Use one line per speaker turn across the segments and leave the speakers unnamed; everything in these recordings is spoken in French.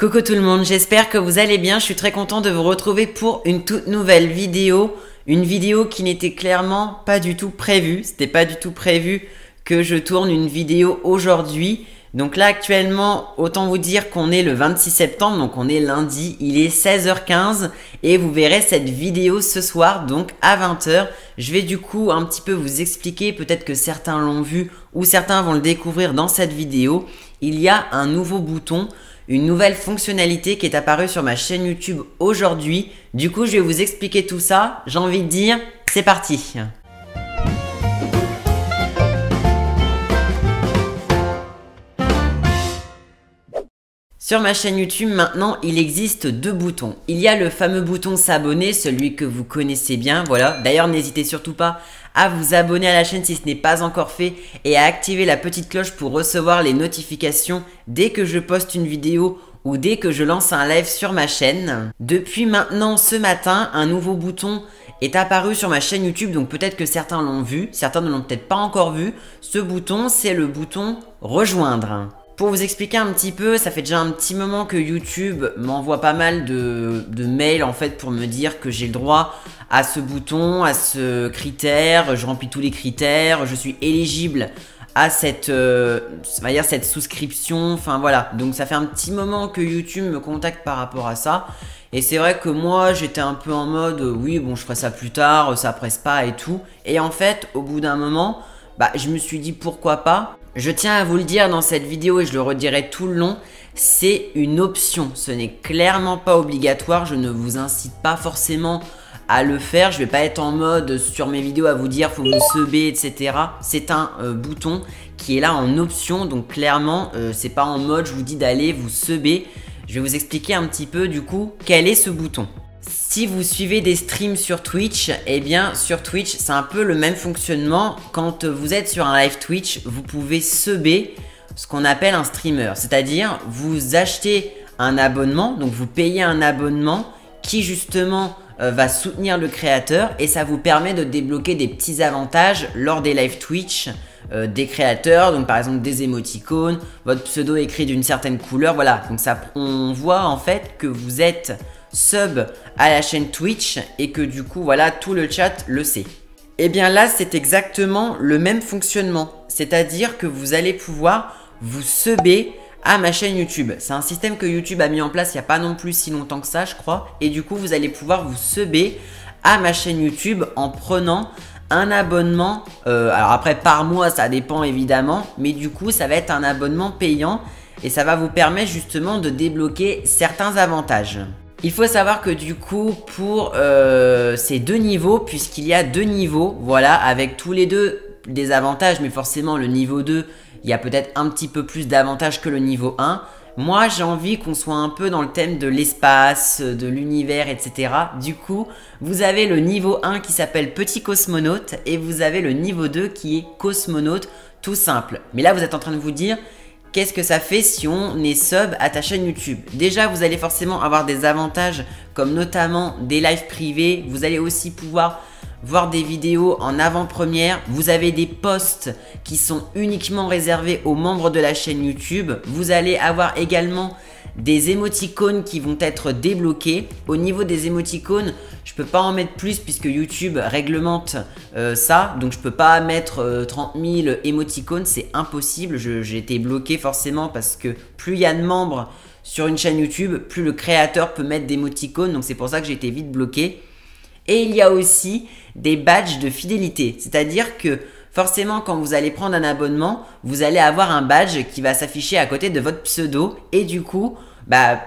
Coucou tout le monde, j'espère que vous allez bien. Je suis très content de vous retrouver pour une toute nouvelle vidéo. Une vidéo qui n'était clairement pas du tout prévue. C'était pas du tout prévu que je tourne une vidéo aujourd'hui. Donc là actuellement, autant vous dire qu'on est le 26 septembre, donc on est lundi, il est 16h15 et vous verrez cette vidéo ce soir, donc à 20h. Je vais du coup un petit peu vous expliquer, peut-être que certains l'ont vu ou certains vont le découvrir dans cette vidéo. Il y a un nouveau bouton, une nouvelle fonctionnalité qui est apparue sur ma chaîne YouTube aujourd'hui. Du coup, je vais vous expliquer tout ça. J'ai envie de dire, c'est parti! Sur ma chaîne YouTube, maintenant, il existe deux boutons. Il y a le fameux bouton s'abonner, celui que vous connaissez bien, voilà. D'ailleurs, n'hésitez surtout pas à vous abonner à la chaîne si ce n'est pas encore fait et à activer la petite cloche pour recevoir les notifications dès que je poste une vidéo ou dès que je lance un live sur ma chaîne. Depuis maintenant ce matin, un nouveau bouton est apparu sur ma chaîne YouTube, donc peut-être que certains l'ont vu, certains ne l'ont peut-être pas encore vu. Ce bouton, c'est le bouton rejoindre. Pour vous expliquer un petit peu, ça fait déjà un petit moment que YouTube m'envoie pas mal de mails en fait pour me dire que j'ai le droit à ce bouton, à ce critère, je remplis tous les critères, je suis éligible à cette souscription, enfin voilà. Donc ça fait un petit moment que YouTube me contacte par rapport à ça. Et c'est vrai que moi j'étais un peu en mode oui bon je ferai ça plus tard, ça presse pas et tout. Et en fait au bout d'un moment, je me suis dit pourquoi pas. Je tiens à vous le dire dans cette vidéo et je le redirai tout le long, c'est une option, ce n'est clairement pas obligatoire, je ne vous incite pas forcément à le faire, je vais pas être en mode sur mes vidéos à vous dire faut vous subber etc. C'est un bouton qui est là en option, donc clairement c'est pas en mode je vous dis d'aller vous subber. Je vais vous expliquer un petit peu du coup quel est ce bouton. Si vous suivez des streams sur Twitch, eh bien sur Twitch c'est un peu le même fonctionnement. Quand vous êtes sur un live Twitch, vous pouvez subber ce qu'on appelle un streamer. C'est-à-dire vous achetez un abonnement, donc vous payez un abonnement qui justement va soutenir le créateur et ça vous permet de débloquer des petits avantages lors des live Twitch des créateurs, donc par exemple des émoticônes, votre pseudo écrit d'une certaine couleur, voilà. Donc ça, on voit en fait que vous êtes sub à la chaîne Twitch et que du coup voilà tout le chat le sait. Et bien là c'est exactement le même fonctionnement, c'est-à-dire que vous allez pouvoir vous subber à ma chaîne YouTube. C'est un système que YouTube a mis en place il n'y a pas non plus si longtemps que ça je crois, et du coup vous allez pouvoir vous subber à ma chaîne YouTube en prenant un abonnement, alors après par mois ça dépend évidemment, mais du coup ça va être un abonnement payant et ça va vous permettre justement de débloquer certains avantages. Il faut savoir que du coup pour ces deux niveaux, puisqu'il y a deux niveaux, voilà, avec tous les deux des avantages, mais forcément le niveau 2, il y a peut-être un petit peu plus d'avantages que le niveau 1. Moi j'ai envie qu'on soit un peu dans le thème de l'espace, de l'univers, etc. Du coup, vous avez le niveau 1 qui s'appelle Petit Cosmonaute et vous avez le niveau 2 qui est Cosmonaute, tout simple. Mais là vous êtes en train de vous dire... Qu'est-ce que ça fait si on est sub à ta chaîne YouTube? Déjà, vous allez forcément avoir des avantages comme notamment des lives privés. Vous allez aussi pouvoir voir des vidéos en avant-première. Vous avez des posts qui sont uniquement réservés aux membres de la chaîne YouTube. Vous allez avoir également des émoticônes qui vont être débloqués. Au niveau des émoticônes, je peux pas en mettre plus puisque YouTube réglemente ça. Donc je peux pas mettre 30 000 émoticônes, c'est impossible. J'ai été bloqué forcément parce que plus il y a de membres sur une chaîne YouTube, plus le créateur peut mettre d'émoticônes. Donc c'est pour ça que j'ai été vite bloqué. Et il y a aussi des badges de fidélité. C'est-à-dire que forcément, quand vous allez prendre un abonnement, vous allez avoir un badge qui va s'afficher à côté de votre pseudo. Et du coup,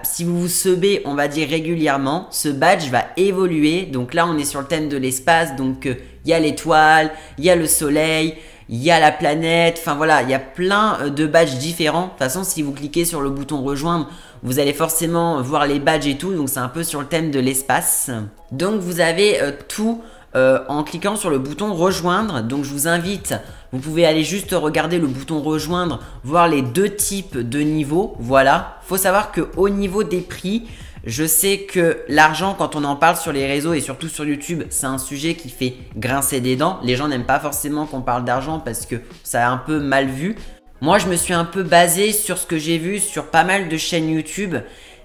si vous vous subez, on va dire régulièrement, ce badge va évoluer. Donc là, on est sur le thème de l'espace. Donc, il y a l'étoile, il y a le soleil, il y a la planète. Enfin voilà, il y a plein de badges différents. De toute façon, si vous cliquez sur le bouton rejoindre, vous allez forcément voir les badges et tout. Donc, c'est un peu sur le thème de l'espace. Donc, vous avez tout... en cliquant sur le bouton rejoindre. Donc je vous invite, vous pouvez aller juste regarder le bouton rejoindre, voir les deux types de niveaux. Voilà, faut savoir que au niveau des prix, je sais que l'argent, quand on en parle sur les réseaux et surtout sur YouTube, c'est un sujet qui fait grincer des dents. Les gens n'aiment pas forcément qu'on parle d'argent parce que ça est un peu mal vu. Moi je me suis un peu basé sur ce que j'ai vu sur pas mal de chaînes YouTube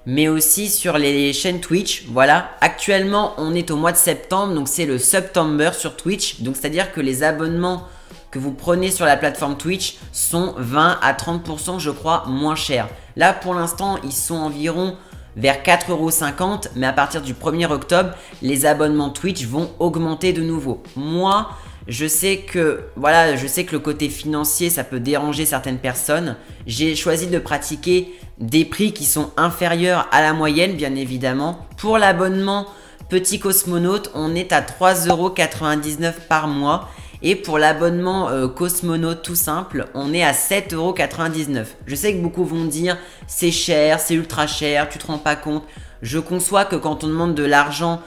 mais aussi sur les chaînes Twitch. Voilà, actuellement on est au mois de septembre, donc c'est le September sur Twitch. Donc c'est-à-dire que les abonnements que vous prenez sur la plateforme Twitch sont 20 à 30% je crois moins chers. Là pour l'instant ils sont environ vers 4,50 €, mais à partir du 1er octobre, les abonnements Twitch vont augmenter de nouveau. Moi, je sais que le côté financier, ça peut déranger certaines personnes. J'ai choisi de pratiquer des prix qui sont inférieurs à la moyenne, bien évidemment. Pour l'abonnement Petit Cosmonaute, on est à 3,99 € par mois. Et pour l'abonnement Cosmonaute tout simple, on est à 7,99 €. Je sais que beaucoup vont dire c'est cher, c'est ultra cher, tu te rends pas compte. Je conçois que quand on demande de l'argent,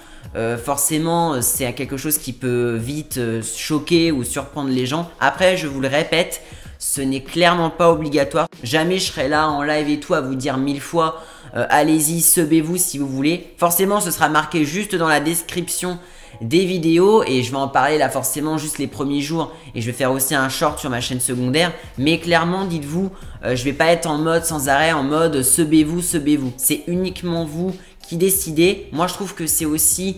forcément c'est quelque chose qui peut vite choquer ou surprendre les gens. Après, je vous le répète, ce n'est clairement pas obligatoire. Jamais je serai là en live et tout à vous dire 1000 fois allez-y, subez-vous si vous voulez. Forcément, ce sera marqué juste dans la description des vidéos et je vais en parler là forcément juste les premiers jours et je vais faire aussi un short sur ma chaîne secondaire, mais clairement dites-vous je vais pas être en mode sans arrêt en mode subez-vous, c'est uniquement vous qui décidez. Moi je trouve que c'est aussi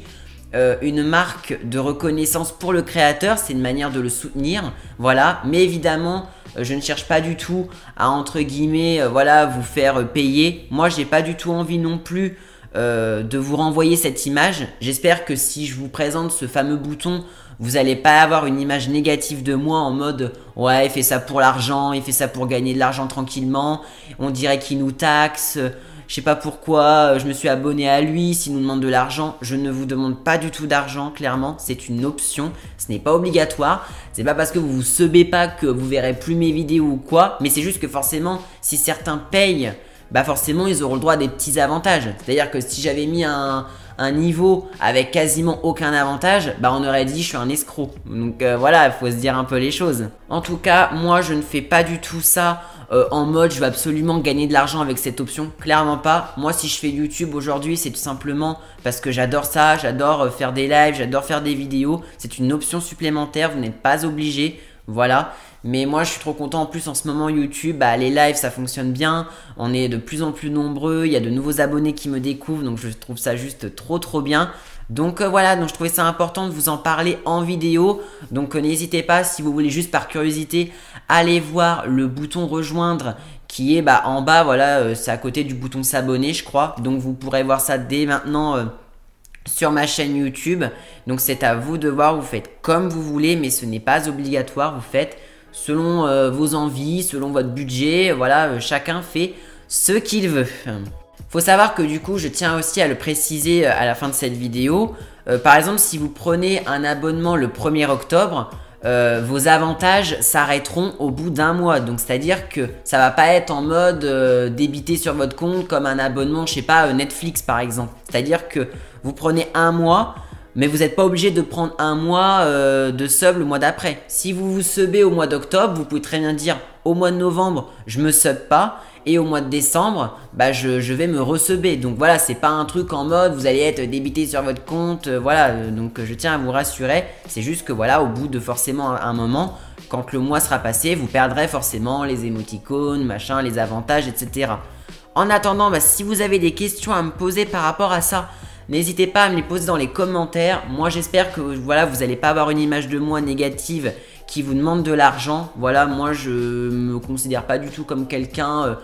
une marque de reconnaissance pour le créateur, c'est une manière de le soutenir, voilà, mais évidemment je ne cherche pas du tout à entre guillemets vous faire payer. Moi j'ai pas du tout envie non plus de vous renvoyer cette image. J'espère que si je vous présente ce fameux bouton, vous n'allez pas avoir une image négative de moi en mode ouais il fait ça pour l'argent, il fait ça pour gagner de l'argent tranquillement, on dirait qu'il nous taxe, je sais pas pourquoi, je me suis abonné à lui, s'il nous demande de l'argent. Je ne vous demande pas du tout d'argent, clairement, c'est une option, ce n'est pas obligatoire. C'est pas parce que vous vous subez pas que vous verrez plus mes vidéos ou quoi, mais c'est juste que forcément si certains payent, bah forcément ils auront le droit à des petits avantages. C'est-à-dire que si j'avais mis un niveau avec quasiment aucun avantage, bah on aurait dit je suis un escroc. Donc voilà, il faut se dire un peu les choses. En tout cas, moi je ne fais pas du tout ça en mode je veux absolument gagner de l'argent avec cette option. Clairement pas. Moi si je fais YouTube aujourd'hui, c'est tout simplement parce que j'adore ça, j'adore faire des lives, j'adore faire des vidéos. C'est une option supplémentaire, vous n'êtes pas obligé. Voilà, mais moi je suis trop content en plus en ce moment YouTube, les lives ça fonctionne bien, on est de plus en plus nombreux, il y a de nouveaux abonnés qui me découvrent, donc je trouve ça juste trop bien. Donc voilà, donc je trouvais ça important de vous en parler en vidéo, donc n'hésitez pas si vous voulez juste par curiosité aller voir le bouton rejoindre qui est en bas, voilà, c'est à côté du bouton s'abonner je crois, donc vous pourrez voir ça dès maintenant sur ma chaîne YouTube. Donc c'est à vous de voir, vous faites comme vous voulez, mais ce n'est pas obligatoire, vous faites selon vos envies, selon votre budget, voilà, chacun fait ce qu'il veut. Faut savoir que du coup, je tiens aussi à le préciser à la fin de cette vidéo, par exemple si vous prenez un abonnement le 1er octobre, vos avantages s'arrêteront au bout d'un mois. Donc c'est à dire que ça va pas être en mode débité sur votre compte comme un abonnement, je sais pas, Netflix par exemple. C'est à dire que vous prenez un mois, mais vous n'êtes pas obligé de prendre un mois de sub le mois d'après. Si vous vous subez au mois d'octobre, vous pouvez très bien dire au mois de novembre je me sub pas et au mois de décembre je vais me resubber. Donc voilà, c'est pas un truc en mode vous allez être débité sur votre compte, voilà, donc je tiens à vous rassurer. C'est juste que voilà, au bout de forcément un moment, quand le mois sera passé, vous perdrez forcément les émoticônes, machin, les avantages, etc. En attendant, si vous avez des questions à me poser par rapport à ça, n'hésitez pas à me les poser dans les commentaires. Moi j'espère que voilà, vous n'allez pas avoir une image de moi négative qui vous demande de l'argent. Voilà, moi je me considère pas du tout comme quelqu'un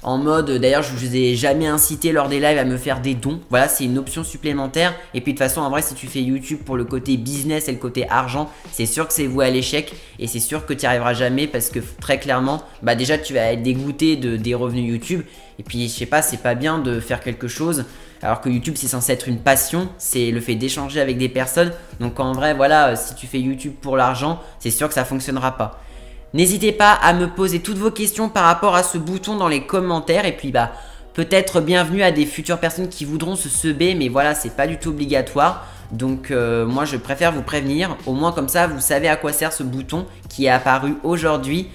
en mode, d'ailleurs je vous ai jamais incité lors des lives à me faire des dons. Voilà, c'est une option supplémentaire. Et puis de toute façon en vrai, si tu fais YouTube pour le côté business et le côté argent, c'est sûr que c'est voué à l'échec. Et c'est sûr que tu n'y arriveras jamais parce que très clairement, déjà tu vas être dégoûté des revenus YouTube. Et puis je sais pas, c'est pas bien de faire quelque chose alors que YouTube c'est censé être une passion, c'est le fait d'échanger avec des personnes. Donc en vrai voilà, si tu fais YouTube pour l'argent, c'est sûr que ça fonctionnera pas. N'hésitez pas à me poser toutes vos questions par rapport à ce bouton dans les commentaires. Et puis peut-être bienvenue à des futures personnes qui voudront se subber, mais voilà, c'est pas du tout obligatoire. Donc moi je préfère vous prévenir, au moins comme ça vous savez à quoi sert ce bouton qui est apparu aujourd'hui.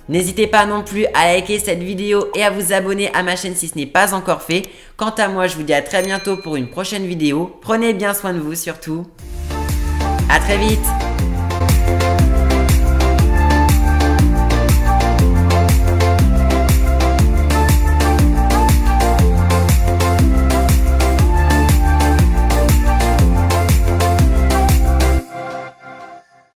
N'hésitez pas non plus à liker cette vidéo et à vous abonner à ma chaîne si ce n'est pas encore fait. Quant à moi, je vous dis à très bientôt pour une prochaine vidéo. Prenez bien soin de vous surtout. À très vite.